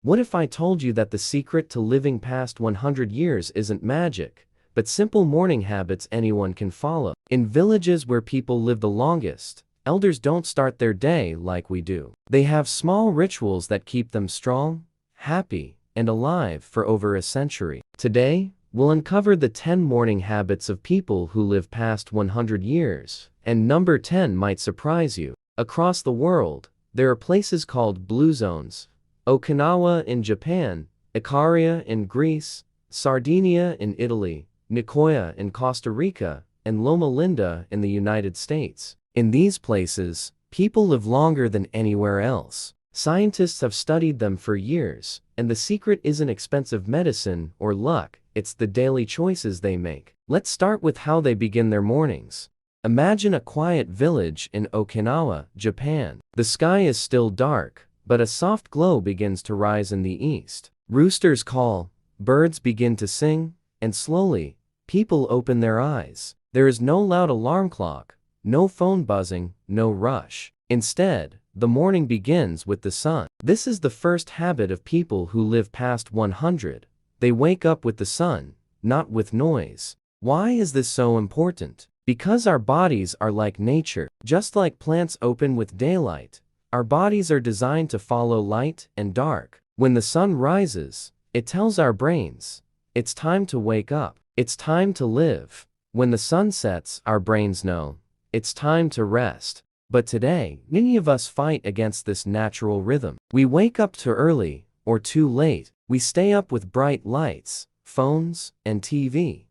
What if I told you that the secret to living past 100 years isn't magic, but simple morning habits anyone can follow? In villages where people live the longest, elders don't start their day like we do. They have small rituals that keep them strong, happy, and alive for over a century. Today, we'll uncover the 10 morning habits of people who live past 100 years, and number 10 might surprise you. Across the world, there are places called blue zones. Okinawa in Japan, Ikaria in Greece, Sardinia in Italy, Nicoya in Costa Rica, and Loma Linda in the United States. In these places, people live longer than anywhere else. Scientists have studied them for years, and the secret isn't expensive medicine or luck, it's the daily choices they make. Let's start with how they begin their mornings. Imagine a quiet village in Okinawa, Japan. The sky is still dark, but a soft glow begins to rise in the east. Roosters call, birds begin to sing, and slowly, people open their eyes. There is no loud alarm clock, no phone buzzing, no rush. Instead, the morning begins with the sun. This is the first habit of people who live past 100. They wake up with the sun, not with noise. Why is this so important? Because our bodies are like nature. Just like plants open with daylight, our bodies are designed to follow light and dark. When the sun rises, it tells our brains, it's time to wake up. It's time to live. When the sun sets, our brains know, it's time to rest. But today, many of us fight against this natural rhythm. We wake up too early, or too late. We stay up with bright lights, phones, and TV,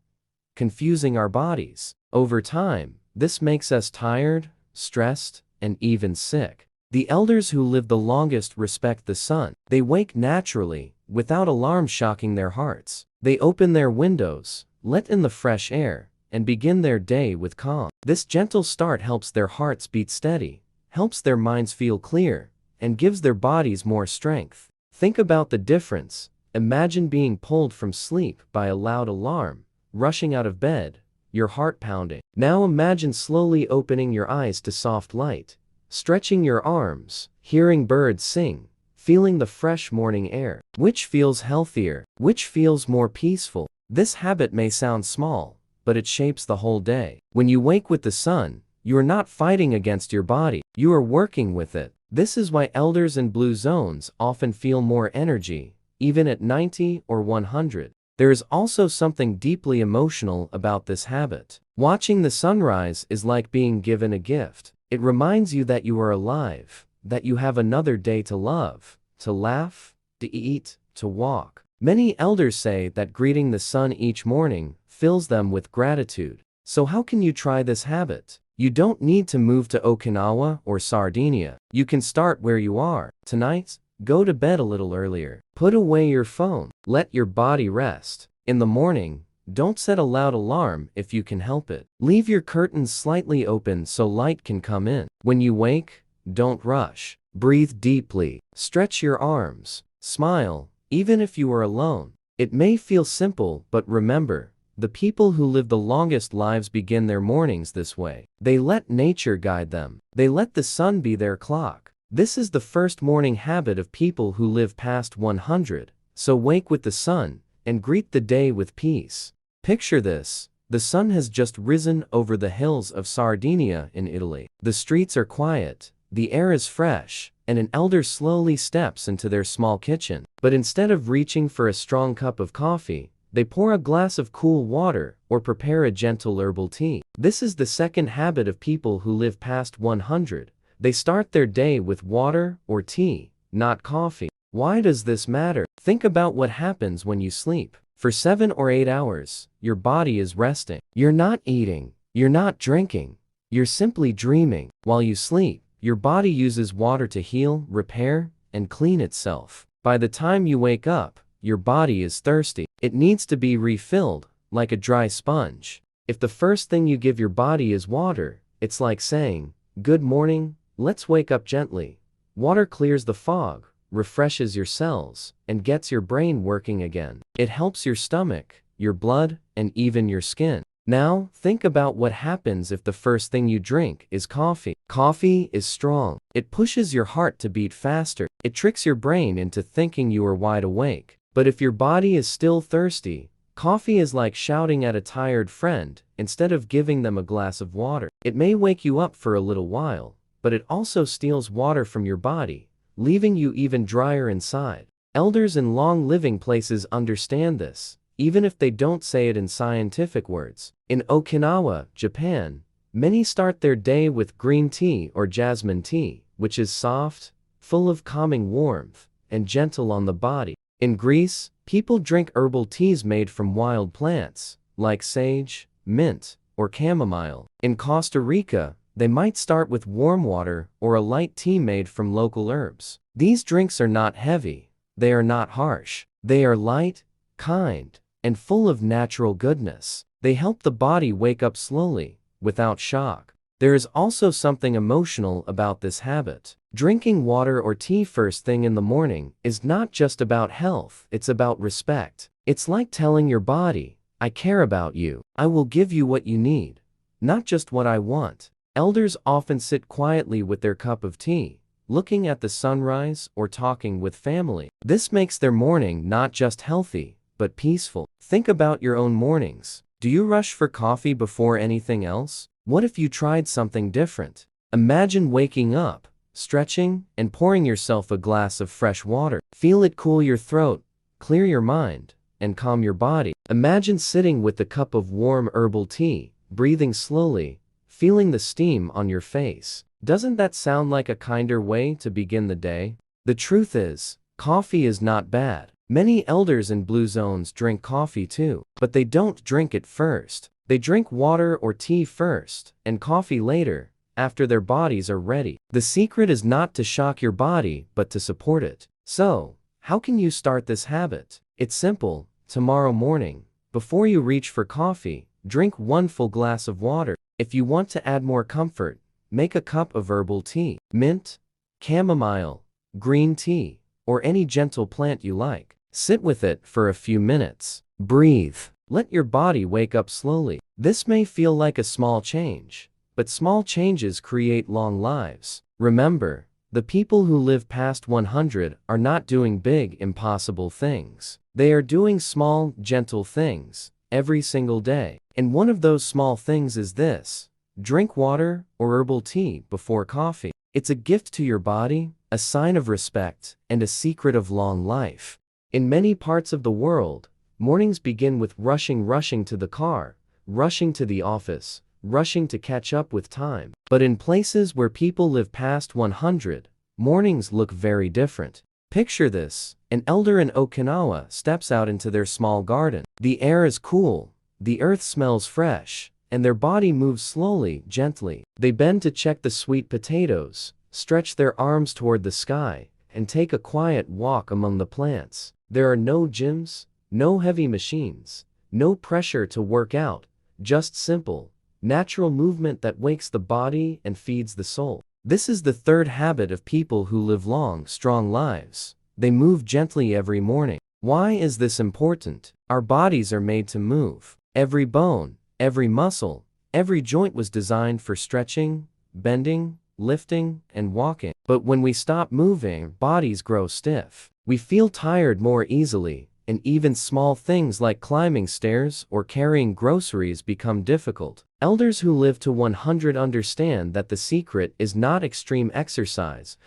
confusing our bodies. Over time, this makes us tired, stressed, and even sick. The elders who live the longest respect the sun. They wake naturally, without alarm shocking their hearts. They open their windows, let in the fresh air, and begin their day with calm. This gentle start helps their hearts beat steady, helps their minds feel clear, and gives their bodies more strength. Think about the difference. Imagine being pulled from sleep by a loud alarm, rushing out of bed, your heart pounding. Now imagine slowly opening your eyes to soft light, stretching your arms, hearing birds sing, feeling the fresh morning air. Which feels healthier? Which feels more peaceful? This habit may sound small, but it shapes the whole day. When you wake with the sun, you are not fighting against your body, you are working with it. This is why elders in blue zones often feel more energy, even at 90 or 100. There is also something deeply emotional about this habit. Watching the sunrise is like being given a gift. It reminds you that you are alive, that you have another day to love, to laugh, to eat, to walk. Many elders say that greeting the sun each morning fills them with gratitude. So how can you try this habit? You don't need to move to Okinawa or Sardinia. You can start where you are. Tonight, go to bed a little earlier. Put away your phone. Let your body rest. In the morning, don't set a loud alarm if you can help it. Leave your curtains slightly open so light can come in. When you wake, don't rush. Breathe deeply. Stretch your arms. Smile, even if you are alone. It may feel simple, but remember, the people who live the longest lives begin their mornings this way. They let nature guide them. They let the sun be their clock. This is the first morning habit of people who live past 100. So wake with the sun, and greet the day with peace. Picture this. The sun has just risen over the hills of Sardinia in Italy. The streets are quiet, the air is fresh, and an elder slowly steps into their small kitchen. But instead of reaching for a strong cup of coffee, they pour a glass of cool water or prepare a gentle herbal tea. This is the second habit of people who live past 100. They start their day with water or tea, not coffee. Why does this matter? Think about what happens when you sleep. For 7 or 8 hours, your body is resting. You're not eating. You're not drinking. You're simply dreaming. While you sleep, your body uses water to heal, repair, and clean itself. By the time you wake up, your body is thirsty. It needs to be refilled, like a dry sponge. If the first thing you give your body is water, it's like saying, "Good morning, let's wake up gently." Water clears the fog, refreshes your cells, and gets your brain working again. It helps your stomach, your blood, and even your skin. Now, think about what happens if the first thing you drink is coffee. Coffee is strong. It pushes your heart to beat faster. It tricks your brain into thinking you are wide awake. But if your body is still thirsty, coffee is like shouting at a tired friend instead of giving them a glass of water. It may wake you up for a little while, but it also steals water from your body, leaving you even drier inside. Elders in long-living places understand this, even if they don't say it in scientific words. In Okinawa, Japan, many start their day with green tea or jasmine tea, which is soft, full of calming warmth, and gentle on the body. In Greece, people drink herbal teas made from wild plants, like sage, mint, or chamomile. In Costa Rica, they might start with warm water or a light tea made from local herbs. These drinks are not heavy, they are not harsh, they are light, kind, and full of natural goodness. They help the body wake up slowly, without shock. There is also something emotional about this habit. Drinking water or tea first thing in the morning is not just about health, it's about respect. It's like telling your body, I care about you. I will give you what you need, not just what I want. Elders often sit quietly with their cup of tea, looking at the sunrise or talking with family. This makes their morning not just healthy, but peaceful. Think about your own mornings. Do you rush for coffee before anything else? What if you tried something different? Imagine waking up, stretching, and pouring yourself a glass of fresh water. Feel it cool your throat, clear your mind, and calm your body. Imagine sitting with a cup of warm herbal tea, breathing slowly, feeling the steam on your face. Doesn't that sound like a kinder way to begin the day? The truth is, coffee is not bad. Many elders in blue zones drink coffee too, but they don't drink it first. They drink water or tea first, and coffee later, after their bodies are ready. The secret is not to shock your body, but to support it. So, how can you start this habit? It's simple. Tomorrow morning, before you reach for coffee, drink one full glass of water. If you want to add more comfort, make a cup of herbal tea, mint, chamomile, green tea, or any gentle plant you like. Sit with it for a few minutes. Breathe. Let your body wake up slowly. This may feel like a small change, but small changes create long lives. Remember, the people who live past 100 are not doing big, impossible things. They are doing small, gentle things every single day. And one of those small things is this: drink water or herbal tea before coffee. It's a gift to your body, a sign of respect, and a secret of long life. In many parts of the world, mornings begin with rushing to the car, rushing to the office, rushing to catch up with time. But in places where people live past 100, mornings look very different. Picture this: an elder in Okinawa steps out into their small garden. The air is cool, the earth smells fresh, and their body moves slowly, gently. They bend to check the sweet potatoes, stretch their arms toward the sky, and take a quiet walk among the plants. There are no gyms, no heavy machines, no pressure to work out, just simple, natural movement that wakes the body and feeds the soul. This is the third habit of people who live long, strong lives. They move gently every morning. Why is this important? Our bodies are made to move. Every bone, every muscle, every joint was designed for stretching, bending, lifting, and walking. But when we stop moving, bodies grow stiff. We feel tired more easily, and even small things like climbing stairs or carrying groceries become difficult. Elders who live to 100 understand that the secret is not extreme exercise,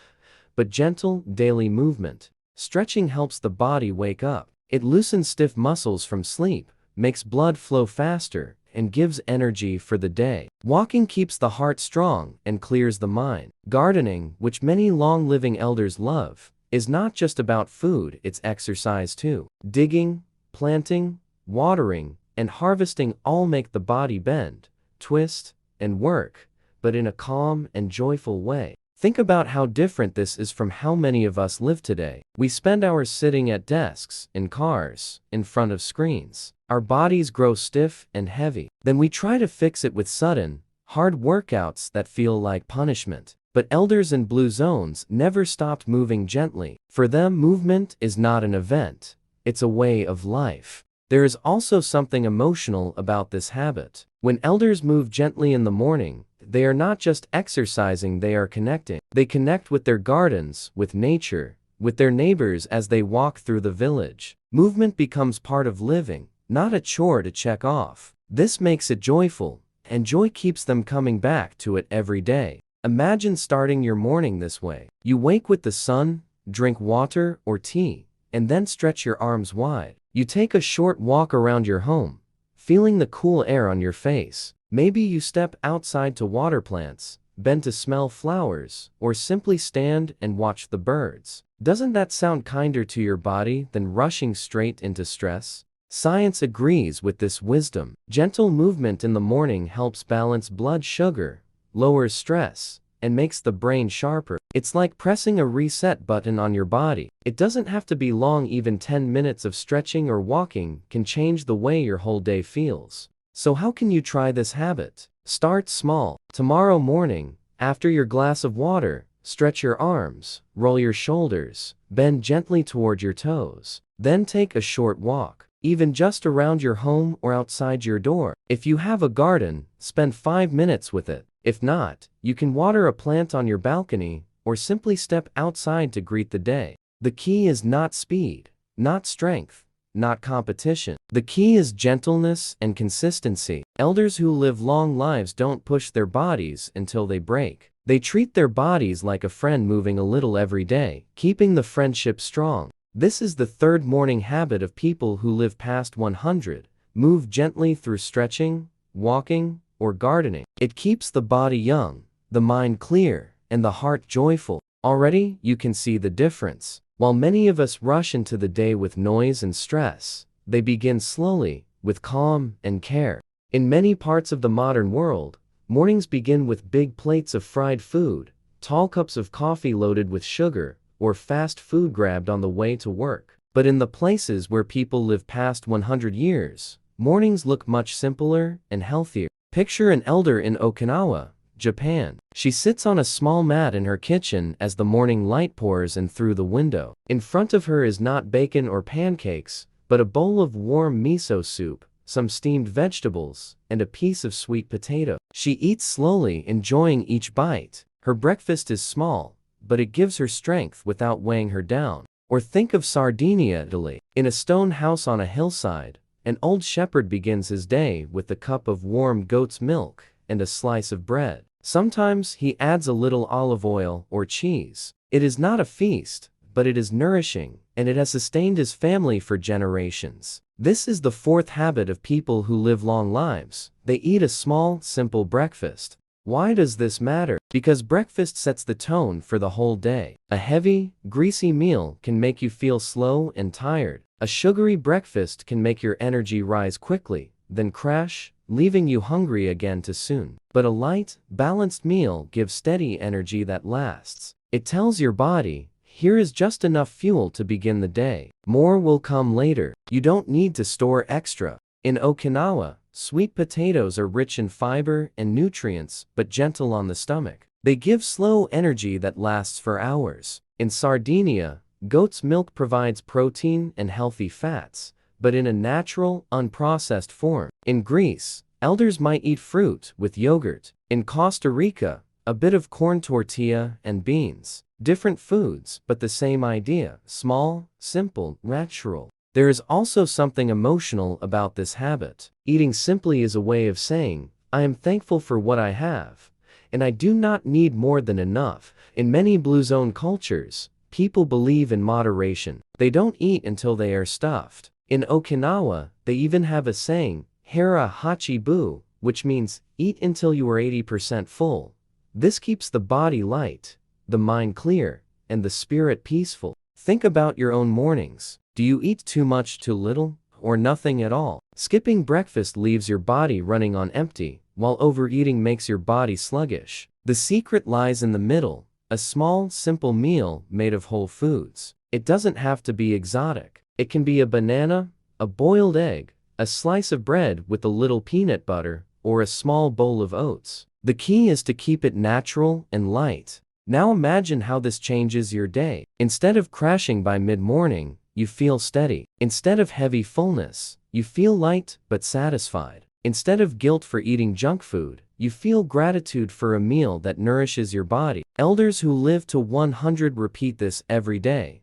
but gentle, daily movement. Stretching helps the body wake up. It loosens stiff muscles from sleep, makes blood flow faster, and gives energy for the day. Walking keeps the heart strong and clears the mind. Gardening, which many long-living elders love, is not just about food, it's exercise too. Digging, planting, watering, and harvesting all make the body bend, twist, and work, but in a calm and joyful way. Think about how different this is from how many of us live today. We spend hours sitting at desks, in cars, in front of screens. Our bodies grow stiff and heavy. Then we try to fix it with sudden, hard workouts that feel like punishment. But elders in blue zones never stopped moving gently. For them, movement is not an event, it's a way of life. There is also something emotional about this habit. When elders move gently in the morning, they are not just exercising, they are connecting. They connect with their gardens, with nature, with their neighbors as they walk through the village. Movement becomes part of living, not a chore to check off. This makes it joyful, and joy keeps them coming back to it every day. Imagine starting your morning this way. You wake with the sun, drink water or tea, and then stretch your arms wide. You take a short walk around your home, feeling the cool air on your face. Maybe you step outside to water plants, bend to smell flowers, or simply stand and watch the birds. Doesn't that sound kinder to your body than rushing straight into stress? Science agrees with this wisdom. Gentle movement in the morning helps balance blood sugar, lowers stress, and makes the brain sharper. It's like pressing a reset button on your body. It doesn't have to be long, even 10 minutes of stretching or walking can change the way your whole day feels. So how can you try this habit? Start small. Tomorrow morning, after your glass of water, stretch your arms, roll your shoulders, bend gently toward your toes. Then take a short walk, even just around your home or outside your door. If you have a garden, spend 5 minutes with it. If not, you can water a plant on your balcony or simply step outside to greet the day. The key is not speed, not strength, not competition. The key is gentleness and consistency. Elders who live long lives don't push their bodies until they break. They treat their bodies like a friend, moving a little every day, keeping the friendship strong. This is the third morning habit of people who live past 100. Move gently through stretching, walking, or gardening. It keeps the body young, the mind clear, and the heart joyful. Already, you can see the difference. While many of us rush into the day with noise and stress, they begin slowly, with calm and care. In many parts of the modern world, mornings begin with big plates of fried food, tall cups of coffee loaded with sugar, or fast food grabbed on the way to work. But in the places where people live past 100 years, mornings look much simpler and healthier. Picture an elder in Okinawa, Japan. She sits on a small mat in her kitchen as the morning light pours in through the window. In front of her is not bacon or pancakes, but a bowl of warm miso soup, some steamed vegetables, and a piece of sweet potato. She eats slowly, enjoying each bite. Her breakfast is small, but it gives her strength without weighing her down. Or think of Sardinia, Italy. In a stone house on a hillside, an old shepherd begins his day with a cup of warm goat's milk and a slice of bread. Sometimes he adds a little olive oil or cheese. It is not a feast, but it is nourishing, and it has sustained his family for generations. This is the fourth habit of people who live long lives. They eat a small, simple breakfast. Why does this matter? Because breakfast sets the tone for the whole day. A heavy, greasy meal can make you feel slow and tired. A sugary breakfast can make your energy rise quickly, then crash, leaving you hungry again too soon. But a light, balanced meal gives steady energy that lasts. It tells your body, here is just enough fuel to begin the day. More will come later. You don't need to store extra. In Okinawa, sweet potatoes are rich in fiber and nutrients, but gentle on the stomach. They give slow energy that lasts for hours. In Sardinia, goat's milk provides protein and healthy fats, but in a natural, unprocessed form. In Greece, elders might eat fruit with yogurt. In Costa Rica, a bit of corn tortilla and beans. Different foods, but the same idea. Small, simple, natural. There is also something emotional about this habit. Eating simply is a way of saying, I am thankful for what I have, and I do not need more than enough. In many blue zone cultures, people believe in moderation. They don't eat until they are stuffed. In Okinawa, they even have a saying, Hara Hachi Bu, which means, eat until you are 80% full. This keeps the body light, the mind clear, and the spirit peaceful. Think about your own mornings. Do you eat too much, too little, or nothing at all? Skipping breakfast leaves your body running on empty, while overeating makes your body sluggish. The secret lies in the middle, a small, simple meal made of whole foods. It doesn't have to be exotic. It can be a banana, a boiled egg, a slice of bread with a little peanut butter, or a small bowl of oats. The key is to keep it natural and light. Now imagine how this changes your day. Instead of crashing by mid-morning, you feel steady. Instead of heavy fullness, you feel light but satisfied. Instead of guilt for eating junk food, you feel gratitude for a meal that nourishes your body. Elders who live to 100 repeat this every day,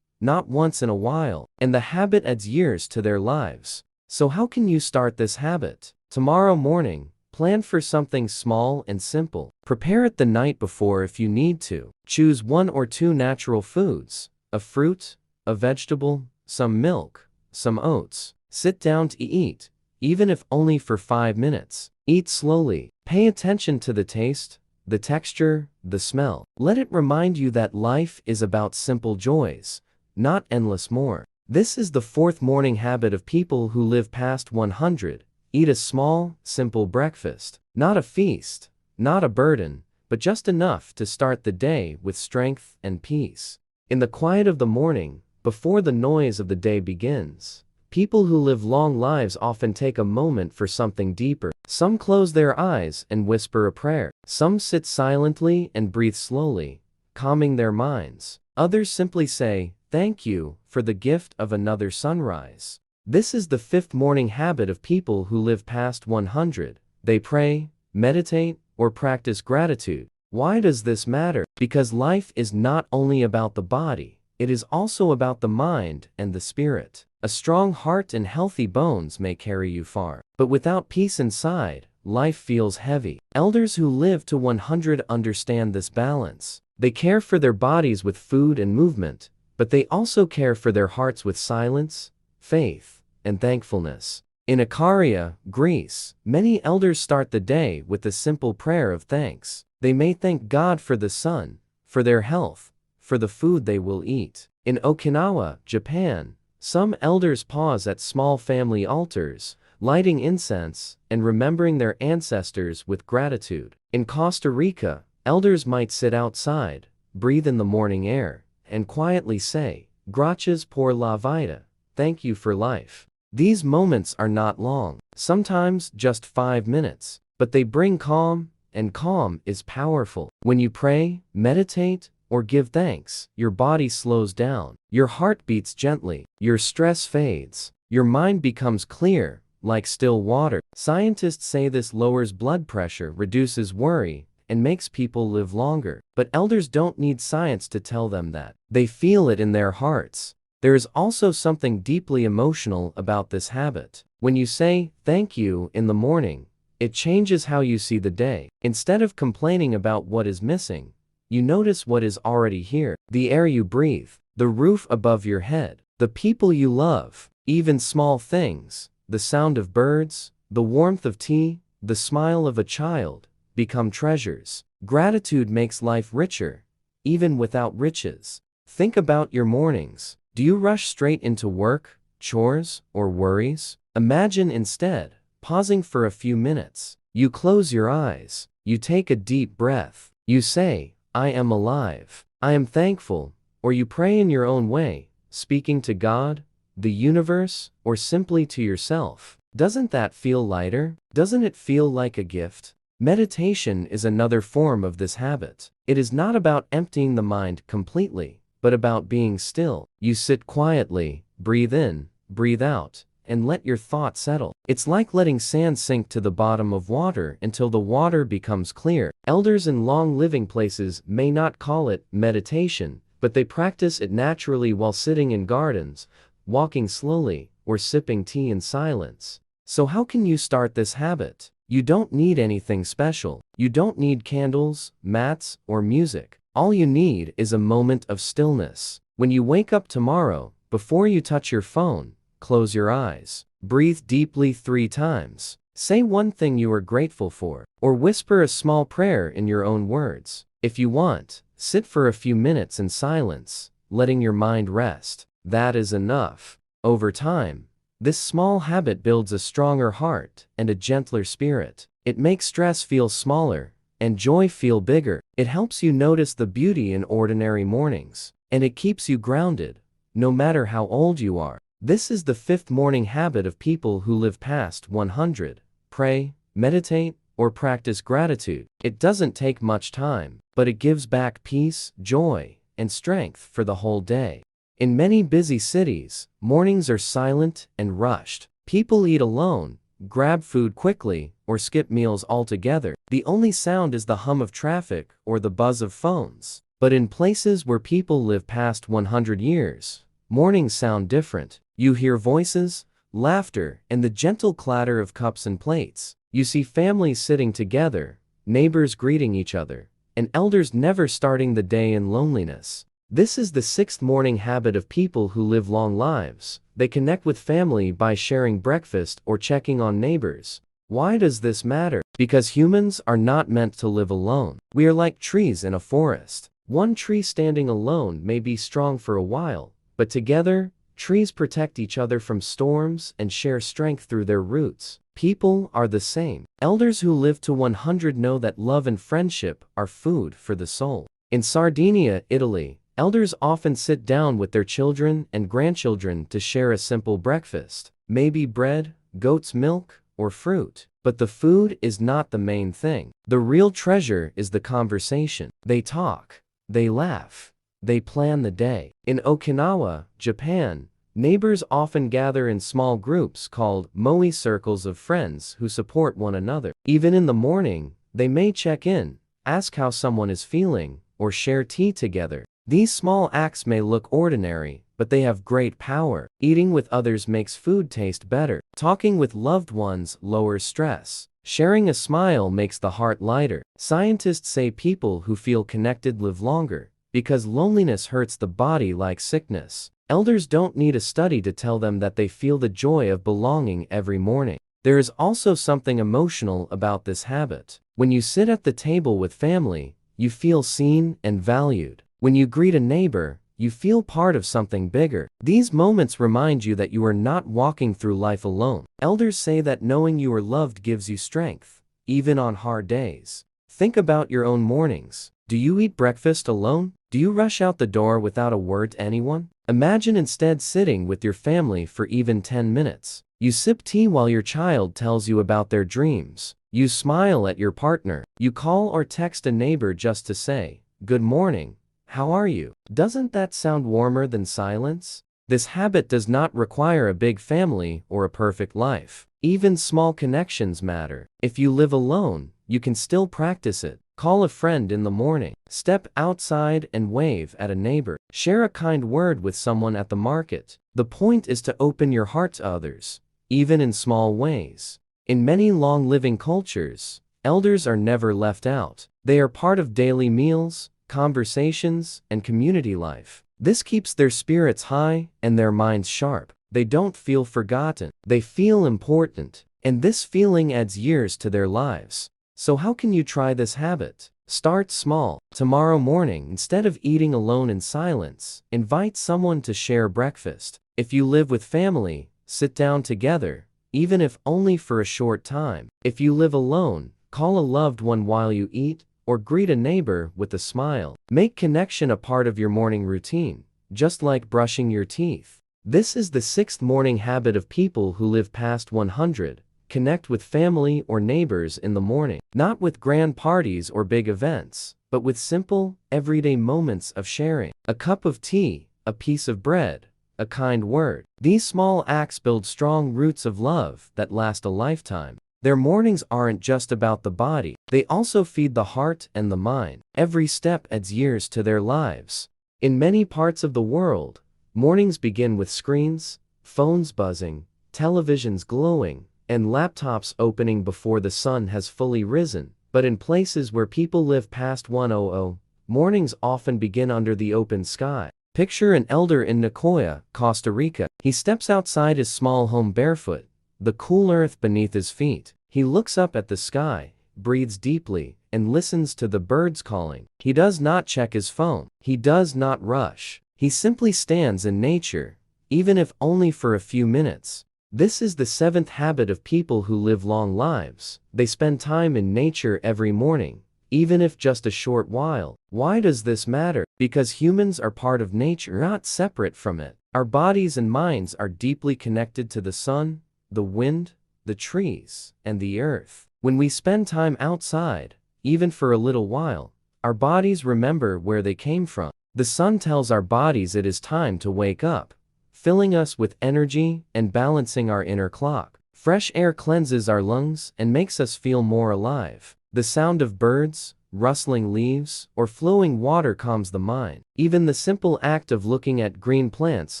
not once in a while, and the habit adds years to their lives. So how can you start this habit? Tomorrow morning, plan for something small and simple. Prepare it the night before if you need to. Choose 1 or 2 natural foods, a fruit, a vegetable, some milk, some oats. Sit down to eat, even if only for 5 minutes. Eat slowly. Pay attention to the taste, the texture, the smell. Let it remind you that life is about simple joys, not endless more. This is the 4th morning habit of people who live past 100. Eat a small, simple breakfast. Not a feast, not a burden, but just enough to start the day with strength and peace. In the quiet of the morning, before the noise of the day begins, people who live long lives often take a moment for something deeper. Some close their eyes and whisper a prayer. Some sit silently and breathe slowly, calming their minds. Others simply say, "Thank you," for the gift of another sunrise. This is the 5th morning habit of people who live past 100. They pray, meditate, or practice gratitude. Why does this matter? Because life is not only about the body, it is also about the mind and the spirit. A strong heart and healthy bones may carry you far, but without peace inside, life feels heavy. Elders who live to 100 understand this balance. They care for their bodies with food and movement, but they also care for their hearts with silence, faith, and thankfulness. In Ikaria, Greece, many elders start the day with a simple prayer of thanks. They may thank God for the sun, for their health, for the food they will eat. In Okinawa, Japan, some elders pause at small family altars, lighting incense and remembering their ancestors with gratitude. In Costa Rica, elders might sit outside, breathe in the morning air, and quietly say, "Gracias por la vida," thank you for life. These moments are not long, sometimes just 5 minutes, but they bring calm, and calm is powerful. When you pray, meditate, or give thanks, your body slows down, your heart beats gently, your stress fades, your mind becomes clear, like still water. Scientists say this lowers blood pressure, reduces worry, and makes people live longer. But elders don't need science to tell them that. They feel it in their hearts. There is also something deeply emotional about this habit. When you say, "Thank you," in the morning, it changes how you see the day. Instead of complaining about what is missing, you notice what is already here. The air you breathe, the roof above your head, the people you love, even small things, the sound of birds, the warmth of tea, the smile of a child, become treasures. Gratitude makes life richer, even without riches. Think about your mornings. Do you rush straight into work, chores, or worries? Imagine instead, pausing for a few minutes. You close your eyes. You take a deep breath. You say, "I am alive. I am thankful," or you pray in your own way, speaking to God, the universe, or simply to yourself. Doesn't that feel lighter? Doesn't it feel like a gift? Meditation is another form of this habit. It is not about emptying the mind completely, but about being still. You sit quietly, breathe in, breathe out, and let your thoughts settle. It's like letting sand sink to the bottom of water until the water becomes clear. Elders in long living places may not call it meditation, but they practice it naturally while sitting in gardens, walking slowly, or sipping tea in silence. So how can you start this habit? You don't need anything special. You don't need candles, mats, or music. All you need is a moment of stillness. When you wake up tomorrow, before you touch your phone, close your eyes. Breathe deeply 3 times. Say one thing you are grateful for, or whisper a small prayer in your own words. If you want, sit for a few minutes in silence, letting your mind rest. That is enough. Over time, this small habit builds a stronger heart and a gentler spirit. It makes stress feel smaller and joy feel bigger. It helps you notice the beauty in ordinary mornings, and it keeps you grounded, no matter how old you are. This is the 5th morning habit of people who live past 100. Pray, meditate, or practice gratitude. It doesn't take much time, but it gives back peace, joy, and strength for the whole day. In many busy cities, mornings are silent and rushed. People eat alone, grab food quickly, or skip meals altogether. The only sound is the hum of traffic or the buzz of phones. But in places where people live past 100 years, mornings sound different. You hear voices, laughter, and the gentle clatter of cups and plates. You see families sitting together, neighbors greeting each other, and elders never starting the day in loneliness. This is the sixth morning habit of people who live long lives. They connect with family by sharing breakfast or checking on neighbors. Why does this matter? Because humans are not meant to live alone. We are like trees in a forest. One tree standing alone may be strong for a while, but together, trees protect each other from storms and share strength through their roots. People are the same. Elders who live to 100 know that love and friendship are food for the soul. In Sardinia, Italy, elders often sit down with their children and grandchildren to share a simple breakfast. Maybe bread, goat's milk, or fruit. But the food is not the main thing. The real treasure is the conversation. They talk. They laugh. They plan the day. In Okinawa, Japan, neighbors often gather in small groups called moe circles of friends who support one another. Even in the morning, they may check in, ask how someone is feeling, or share tea together. These small acts may look ordinary, but they have great power. Eating with others makes food taste better. Talking with loved ones lowers stress. Sharing a smile makes the heart lighter. Scientists say people who feel connected live longer, because loneliness hurts the body like sickness. Elders don't need a study to tell them that they feel the joy of belonging every morning. There is also something emotional about this habit. When you sit at the table with family, you feel seen and valued. When you greet a neighbor, you feel part of something bigger. These moments remind you that you are not walking through life alone. Elders say that knowing you are loved gives you strength, even on hard days. Think about your own mornings. Do you eat breakfast alone? Do you rush out the door without a word to anyone? Imagine instead sitting with your family for even 10 minutes. You sip tea while your child tells you about their dreams. You smile at your partner. You call or text a neighbor just to say, "Good morning. How are you?" Doesn't that sound warmer than silence? This habit does not require a big family or a perfect life. Even small connections matter. If you live alone, you can still practice it. Call a friend in the morning. Step outside and wave at a neighbor. Share a kind word with someone at the market. The point is to open your heart to others, even in small ways. In many long-living cultures, elders are never left out. They are part of daily meals, conversations, and community life. This keeps their spirits high and their minds sharp. They don't feel forgotten. They feel important. And this feeling adds years to their lives. So how can you try this habit? Start small. Tomorrow morning, instead of eating alone in silence, invite someone to share breakfast. If you live with family, sit down together, even if only for a short time. If you live alone, call a loved one while you eat, or greet a neighbor with a smile. Make connection a part of your morning routine, just like brushing your teeth. This is the sixth morning habit of people who live past 100. Connect with family or neighbors in the morning. Not with grand parties or big events, but with simple, everyday moments of sharing. A cup of tea, a piece of bread, a kind word. These small acts build strong roots of love that last a lifetime. Their mornings aren't just about the body, they also feed the heart and the mind. Every step adds years to their lives. In many parts of the world, mornings begin with screens, phones buzzing, televisions glowing, and laptops opening before the sun has fully risen. But in places where people live past 100, mornings often begin under the open sky. Picture an elder in Nicoya, Costa Rica. He steps outside his small home barefoot, the cool earth beneath his feet. He looks up at the sky, breathes deeply, and listens to the birds calling. He does not check his phone. He does not rush. He simply stands in nature, even if only for a few minutes. This is the seventh habit of people who live long lives. They spend time in nature every morning, even if just a short while. Why does this matter? Because humans are part of nature, not separate from it. Our bodies and minds are deeply connected to the sun, the wind, the trees, and the earth. When we spend time outside, even for a little while, our bodies remember where they came from. The sun tells our bodies it is time to wake up, filling us with energy and balancing our inner clock. Fresh air cleanses our lungs and makes us feel more alive. The sound of birds, rustling leaves, or flowing water calms the mind. Even the simple act of looking at green plants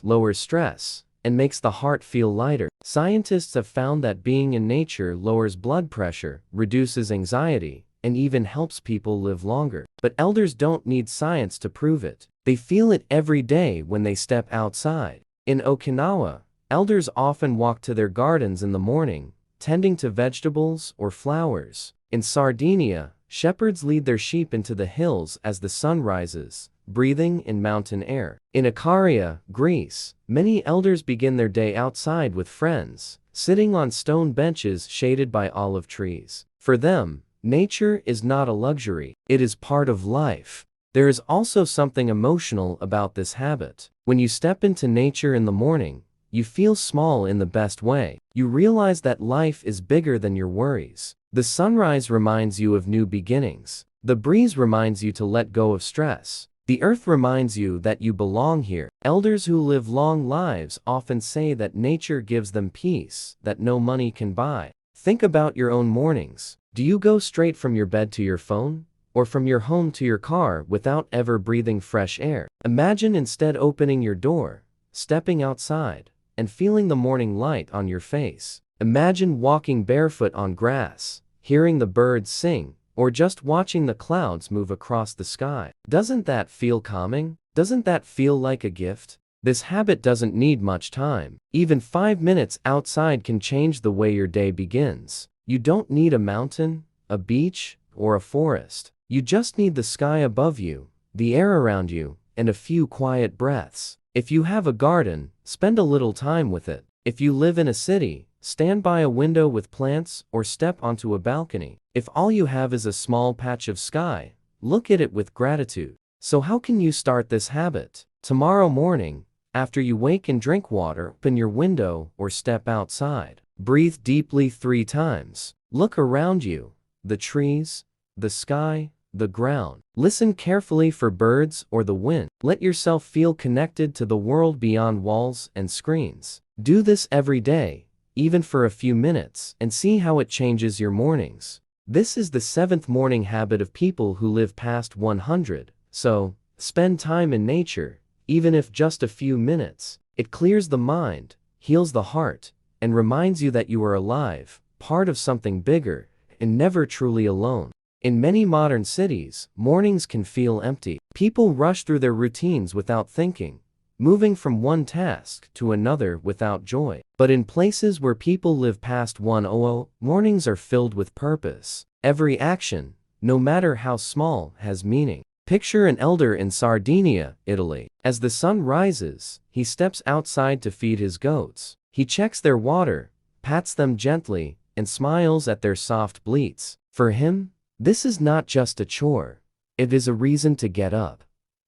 lowers stress and makes the heart feel lighter. Scientists have found that being in nature lowers blood pressure, reduces anxiety, and even helps people live longer. But elders don't need science to prove it. They feel it every day when they step outside. In Okinawa, elders often walk to their gardens in the morning, tending to vegetables or flowers. In Sardinia, shepherds lead their sheep into the hills as the sun rises, breathing in mountain air. In Ikaria, Greece, many elders begin their day outside with friends, sitting on stone benches shaded by olive trees. For them, nature is not a luxury, it is part of life. There is also something emotional about this habit. When you step into nature in the morning, you feel small in the best way. You realize that life is bigger than your worries. The sunrise reminds you of new beginnings. The breeze reminds you to let go of stress. The earth reminds you that you belong here. Elders who live long lives often say that nature gives them peace that no money can buy. Think about your own mornings. Do you go straight from your bed to your phone? Or from your home to your car without ever breathing fresh air? Imagine instead opening your door, stepping outside, and feeling the morning light on your face. Imagine walking barefoot on grass, hearing the birds sing, or just watching the clouds move across the sky. Doesn't that feel calming? Doesn't that feel like a gift? This habit doesn't need much time. Even 5 minutes outside can change the way your day begins. You don't need a mountain, a beach, or a forest. You just need the sky above you, the air around you, and a few quiet breaths. If you have a garden, spend a little time with it. If you live in a city, stand by a window with plants or step onto a balcony. If all you have is a small patch of sky, look at it with gratitude. So how can you start this habit? Tomorrow morning, after you wake and drink water, open your window or step outside. Breathe deeply 3 times. Look around you, the trees, the sky, the ground. Listen carefully for birds or the wind. Let yourself feel connected to the world beyond walls and screens. Do this every day, even for a few minutes, and see how it changes your mornings. This is the 7th morning habit of people who live past 100. So, spend time in nature, even if just a few minutes. It clears the mind, heals the heart, and reminds you that you are alive, part of something bigger, and never truly alone. In many modern cities, mornings can feel empty. People rush through their routines without thinking, moving from one task to another without joy. But in places where people live past 100, mornings are filled with purpose. Every action, no matter how small, has meaning. Picture an elder in Sardinia, Italy. As the sun rises, he steps outside to feed his goats. He checks their water, pats them gently, and smiles at their soft bleats. For him, this is not just a chore. It is a reason to get up,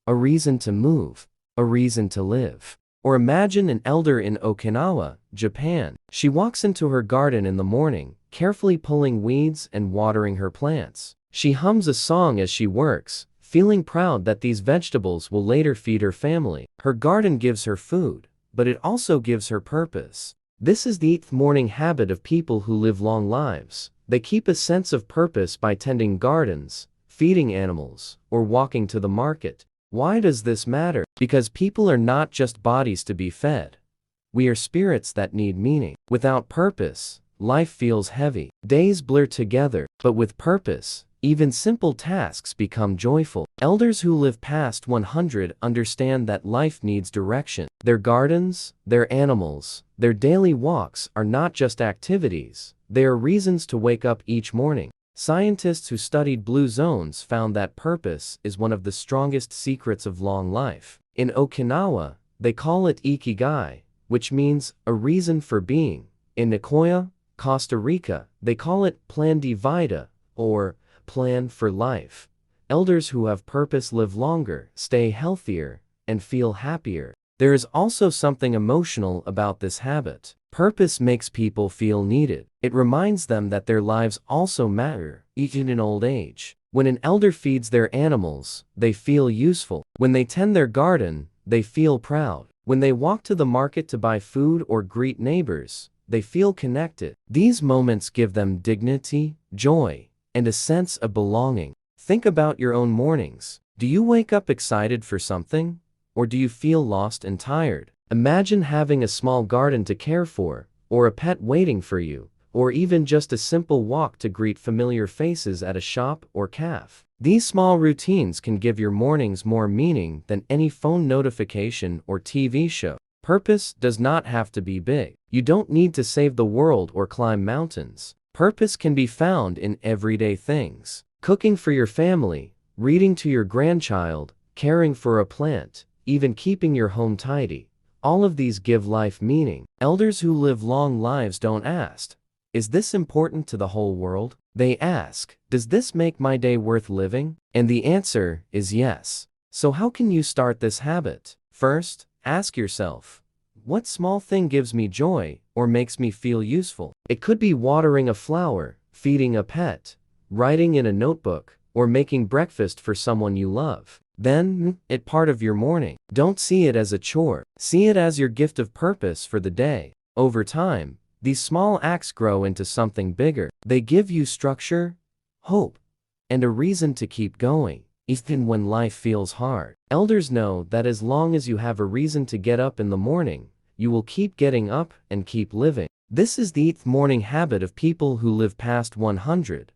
a reason to move, a reason to live. Or imagine an elder in Okinawa, Japan. She walks into her garden in the morning, carefully pulling weeds and watering her plants. She hums a song as she works, feeling proud that these vegetables will later feed her family. Her garden gives her food, but it also gives her purpose. This is the 8th morning habit of people who live long lives. They keep a sense of purpose by tending gardens, feeding animals, or walking to the market. Why does this matter? Because people are not just bodies to be fed. We are spirits that need meaning. Without purpose, life feels heavy. Days blur together, but with purpose, even simple tasks become joyful. Elders who live past 100 understand that life needs direction. Their gardens, their animals, their daily walks are not just activities. They are reasons to wake up each morning. Scientists who studied blue zones found that purpose is one of the strongest secrets of long life. In Okinawa, they call it ikigai, which means a reason for being. In Nicoya, Costa Rica, they call it plan de vida, or plan for life. Elders who have purpose live longer, stay healthier, and feel happier. There is also something emotional about this habit. Purpose makes people feel needed. It reminds them that their lives also matter, even in old age. When an elder feeds their animals, they feel useful. When they tend their garden, they feel proud. When they walk to the market to buy food or greet neighbors, they feel connected. These moments give them dignity, joy, and a sense of belonging. Think about your own mornings. Do you wake up excited for something? Or do you feel lost and tired? Imagine having a small garden to care for, or a pet waiting for you, or even just a simple walk to greet familiar faces at a shop or cafe. These small routines can give your mornings more meaning than any phone notification or TV show. Purpose does not have to be big. You don't need to save the world or climb mountains. Purpose can be found in everyday things. Cooking for your family, reading to your grandchild, caring for a plant, even keeping your home tidy. All of these give life meaning. Elders who live long lives don't ask, "Is this important to the whole world?" They ask, "Does this make my day worth living?" And the answer is yes. So how can you start this habit? First, ask yourself, what small thing gives me joy or makes me feel useful? It could be watering a flower, feeding a pet, writing in a notebook, or making breakfast for someone you love. Then, make it part of your morning. Don't see it as a chore. See it as your gift of purpose for the day. Over time, these small acts grow into something bigger. They give you structure, hope, and a reason to keep going, even when life feels hard. Elders know that as long as you have a reason to get up in the morning, you will keep getting up and keep living. This is the eighth morning habit of people who live past 100.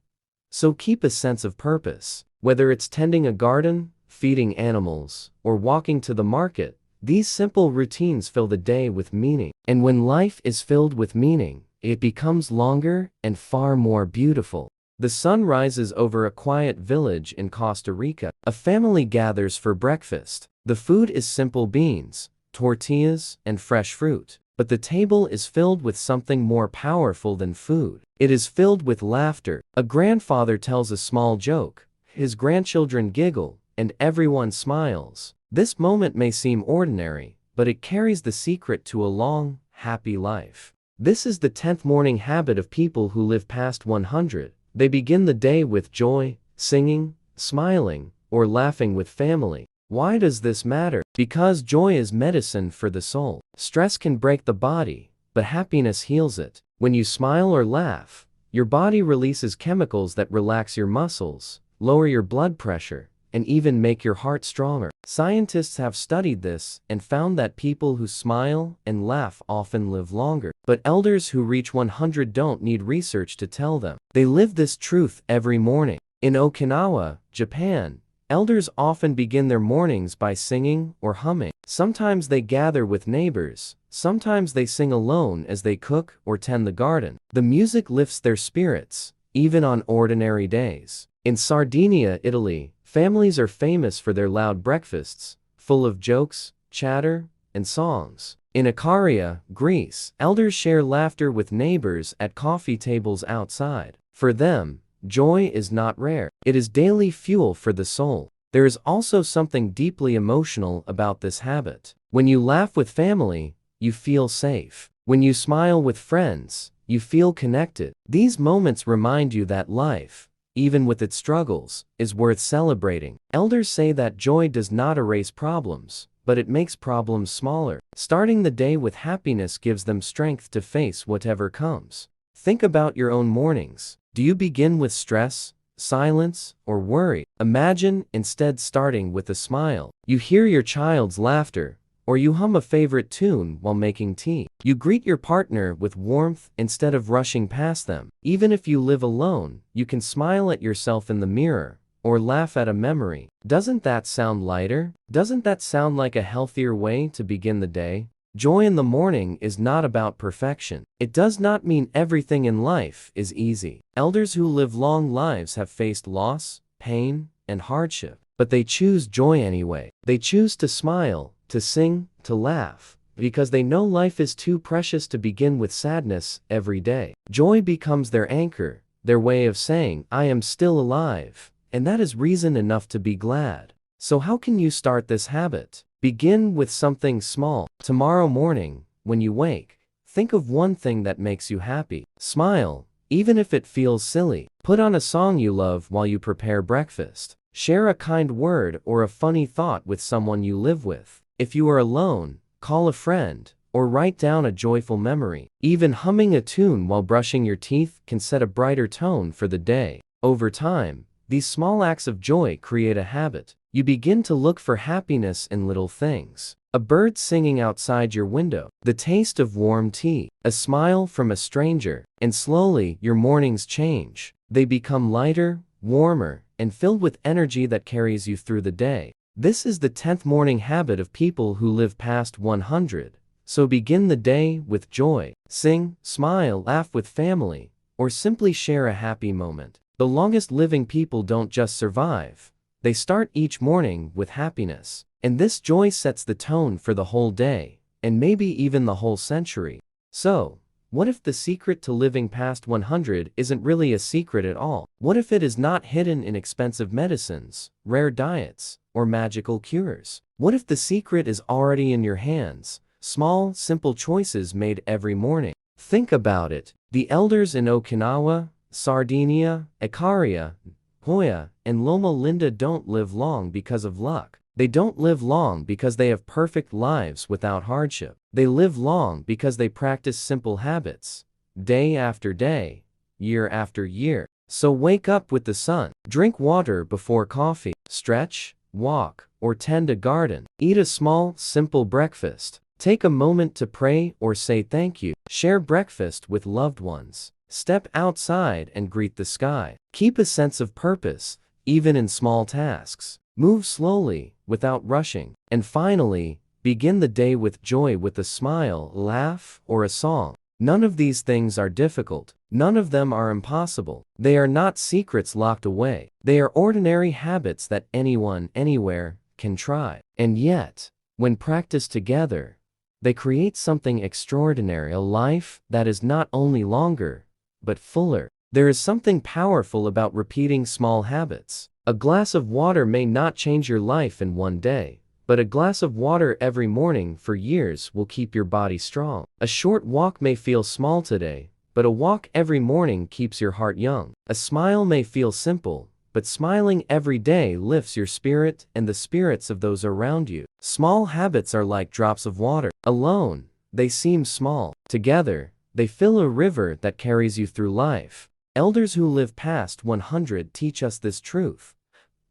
So keep a sense of purpose. Whether it's tending a garden, feeding animals, or walking to the market, these simple routines fill the day with meaning. And when life is filled with meaning, it becomes longer and far more beautiful. The sun rises over a quiet village in Costa Rica. A family gathers for breakfast. The food is simple beans, tortillas, and fresh fruit. But the table is filled with something more powerful than food. It is filled with laughter. A grandfather tells a small joke. His grandchildren giggle, and everyone smiles. This moment may seem ordinary, but it carries the secret to a long, happy life. This is the 10th morning habit of people who live past 100. They begin the day with joy, singing, smiling, or laughing with family. Why does this matter? Because joy is medicine for the soul. Stress can break the body, but happiness heals it. When you smile or laugh, your body releases chemicals that relax your muscles, lower your blood pressure, and even make your heart stronger. Scientists have studied this and found that people who smile and laugh often live longer. But elders who reach 100 don't need research to tell them. They live this truth every morning. In Okinawa, Japan, elders often begin their mornings by singing or humming. Sometimes they gather with neighbors. Sometimes they sing alone as they cook or tend the garden. The music lifts their spirits, even on ordinary days. In Sardinia, Italy, families are famous for their loud breakfasts, full of jokes, chatter, and songs. In Ikaria, Greece, elders share laughter with neighbors at coffee tables outside. For them, joy is not rare. It is daily fuel for the soul. There is also something deeply emotional about this habit. When you laugh with family, you feel safe. When you smile with friends, you feel connected. These moments remind you that life, even with its struggles, is worth celebrating. Elders say that joy does not erase problems, but it makes problems smaller. Starting the day with happiness gives them strength to face whatever comes. Think about your own mornings. Do you begin with stress, silence, or worry? Imagine instead starting with a smile. You hear your child's laughter, or you hum a favorite tune while making tea. You greet your partner with warmth instead of rushing past them. Even if you live alone, you can smile at yourself in the mirror, or laugh at a memory. Doesn't that sound lighter? Doesn't that sound like a healthier way to begin the day? Joy in the morning is not about perfection. It does not mean everything in life is easy. Elders who live long lives have faced loss, pain, and hardship, but they choose joy anyway. They choose to smile, to sing, to laugh, because they know life is too precious to begin with sadness every day. Joy becomes their anchor, their way of saying, "I am still alive," and that is reason enough to be glad. So how can you start this habit? Begin with something small. Tomorrow morning, when you wake, think of one thing that makes you happy. Smile, even if it feels silly. Put on a song you love while you prepare breakfast. Share a kind word or a funny thought with someone you live with. If you are alone, call a friend, or write down a joyful memory. Even humming a tune while brushing your teeth can set a brighter tone for the day. Over time, these small acts of joy create a habit. You begin to look for happiness in little things. A bird singing outside your window, the taste of warm tea, a smile from a stranger, and slowly your mornings change. They become lighter, warmer, and filled with energy that carries you through the day. This is the 10th morning habit of people who live past 100. So begin the day with joy. Sing, smile, laugh with family, or simply share a happy moment. The longest living people don't just survive. They start each morning with happiness. And this joy sets the tone for the whole day, and maybe even the whole century. So, what if the secret to living past 100 isn't really a secret at all? What if it is not hidden in expensive medicines, rare diets, or magical cures? What if the secret is already in your hands? Small, simple choices made every morning. Think about it. The elders in Okinawa, Sardinia, Ikaria, Hoya, and Loma Linda don't live long because of luck. They don't live long because they have perfect lives without hardship. They live long because they practice simple habits, day after day, year after year. So wake up with the sun, drink water before coffee, stretch, walk, or tend a garden. Eat a small, simple breakfast. Take a moment to pray or say thank you. Share breakfast with loved ones. Step outside and greet the sky. Keep a sense of purpose, even in small tasks. Move slowly, without rushing. And finally, begin the day with joy with a smile, laugh, or a song. None of these things are difficult. None of them are impossible. They are not secrets locked away. They are ordinary habits that anyone, anywhere, can try. And yet, when practiced together, they create something extraordinary, a life that is not only longer, but fuller. There is something powerful about repeating small habits. A glass of water may not change your life in one day, but a glass of water every morning for years will keep your body strong. A short walk may feel small today, but a walk every morning keeps your heart young. A smile may feel simple, but smiling every day lifts your spirit and the spirits of those around you. Small habits are like drops of water. Alone, they seem small. Together, they fill a river that carries you through life. Elders who live past 100 teach us this truth,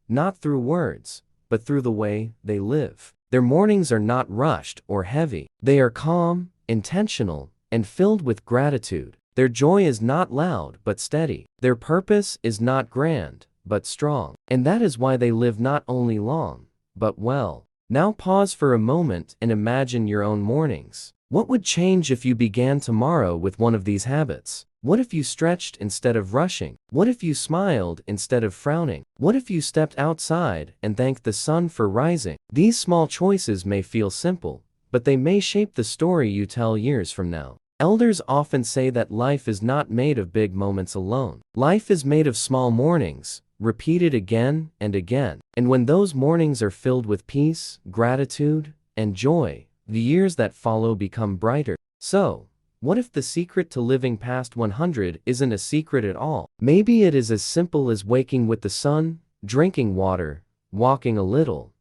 not through words, but through the way they live. Their mornings are not rushed or heavy. They are calm, intentional, and filled with gratitude. Their joy is not loud but steady. Their purpose is not grand, but strong. And that is why they live not only long, but well. Now pause for a moment and imagine your own mornings. What would change if you began tomorrow with one of these habits? What if you stretched instead of rushing? What if you smiled instead of frowning? What if you stepped outside and thanked the sun for rising? These small choices may feel simple, but they may shape the story you tell years from now. Elders often say that life is not made of big moments alone. Life is made of small mornings, repeated again and again. And when those mornings are filled with peace, gratitude, and joy, the years that follow become brighter. So, what if the secret to living past 100 isn't a secret at all? Maybe it is as simple as waking with the sun, drinking water, walking a little,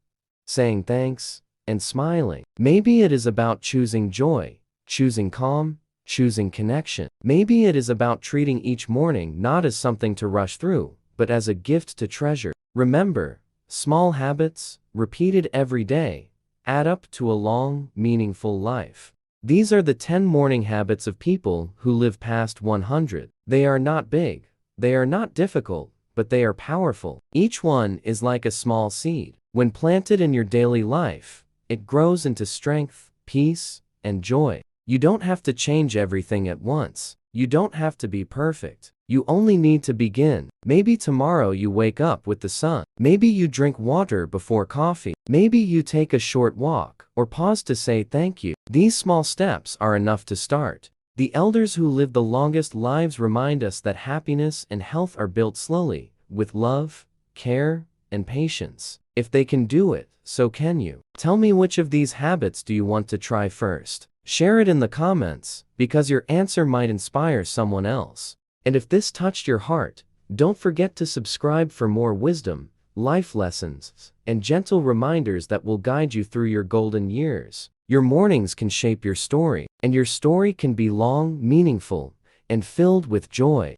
saying thanks, and smiling. Maybe it is about choosing joy, choosing calm, choosing connection. Maybe it is about treating each morning not as something to rush through, but as a gift to treasure. Remember, small habits, repeated every day, add up to a long, meaningful life. These are the 10 morning habits of people who live past 100. They are not big, they are not difficult, but they are powerful. Each one is like a small seed. When planted in your daily life, it grows into strength, peace, and joy. You don't have to change everything at once. You don't have to be perfect. You only need to begin. Maybe tomorrow you wake up with the sun. Maybe you drink water before coffee. Maybe you take a short walk, or pause to say thank you. These small steps are enough to start. The elders who live the longest lives remind us that happiness and health are built slowly, with love, care, and patience. If they can do it, so can you. Tell me, which of these habits do you want to try first? Share it in the comments, because your answer might inspire someone else. And if this touched your heart, Don't forget to subscribe for more wisdom, life lessons, and gentle reminders that will guide you through your golden years. Your mornings can shape your story, and your story can be long, meaningful, and filled with joy.